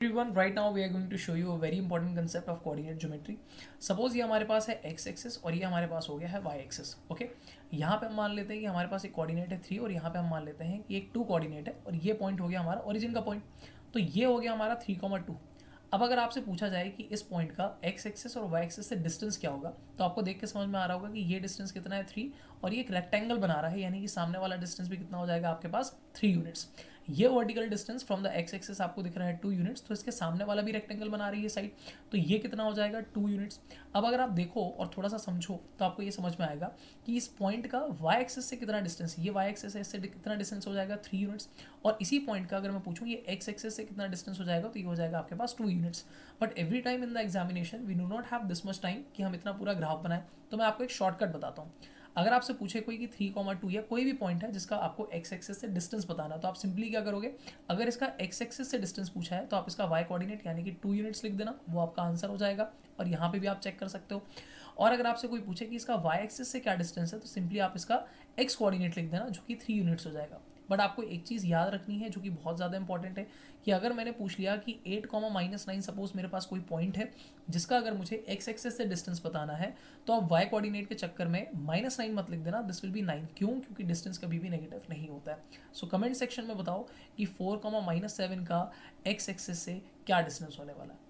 Everyone, right now we are going to show you a very important concept of coordinate geometry. Suppose ये हमारे पास है x axis और ये हमारे पास हो गया है y एक्सिस. ओके, यहाँ पे हम मान लेते हैं कि हमारे पास एक कोऑर्डिनेट है 3 और यहाँ पे हम मान लेते हैं कि एक 2 कोऑर्डिनेट है और ये पॉइंट हो गया हमारा ओरिजिन का पॉइंट. तो ये हो गया हमारा 3,2. अब अगर आपसे पूछा जाए कि इस पॉइंट का x एक्सिस और y एक्सिस से डिस्टेंस क्या होगा, तो आपको देख के समझ में आ रहा होगा कि ये डिस्टेंस कितना है 3 और ये एक रेक्टेंगल बना रहा है, यानी कि सामने वाला डिस्टेंस भी कितना हो जाएगा आपके पास 3 यूनिट्स. ये vertical distance from the x axis आपको दिख रहा है 2 यूनिट्स, तो इसके सामने वाला भी रेक्टेंगल बना रही है साइड, तो ये कितना हो जाएगा 2 यूनिट्स. अब अगर आप देखो और थोड़ा सा समझो तो आपको ये समझ में आएगा कि इस पॉइंट का y एक्सिस से कितना डिस्टेंस, ये y एक्सिस है, इससे कितना डिस्टेंस हो जाएगा 3 यूनिट्स. और इसी पॉइंट का अगर मैं पूछूं ये x एक्सिस से कितना डिस्टेंस हो जाएगा, तो ये हो जाएगा आपके पास 2 units. But every time in the examination we do not have this much time कि हम इतना पूरा ग्राफ बनाएं. तो मैं आपको एक शॉर्टकट बताता हूँ. अगर आपसे पूछे कोई कि 3,2 या कोई भी पॉइंट है जिसका आपको x एक्सिस से डिस्टेंस बताना, तो आप सिंपली क्या करोगे, अगर इसका x एक्सिस से डिस्टेंस पूछा है तो आप इसका y कोऑर्डिनेट यानी कि 2 यूनिट्स लिख देना, वो आपका आंसर हो जाएगा. और यहाँ पे भी आप चेक कर सकते हो. और अगर आपसे कोई पूछे कि इसका y एक्सिस से क्या डिस्टेंस है, तो सिंपली आप इसका x कोऑर्डिनेट लिख देना, जो कि 3 यूनिट्स हो जाएगा. बट आपको एक चीज़ याद रखनी है जो कि बहुत ज़्यादा इंपॉर्टेंट है, कि अगर मैंने पूछ लिया कि 8,-9 सपोज मेरे पास कोई पॉइंट है जिसका अगर मुझे x एक्सेस से डिस्टेंस बताना है, तो आप y कोऑर्डिनेट के चक्कर में -9 मत लिख देना, दिस विल बी 9. क्यों? क्योंकि डिस्टेंस कभी भी नेगेटिव नहीं होता है. सो कमेंट सेक्शन में बताओ कि 4,-7 का x एक्सेस से क्या डिस्टेंस होने वाला है.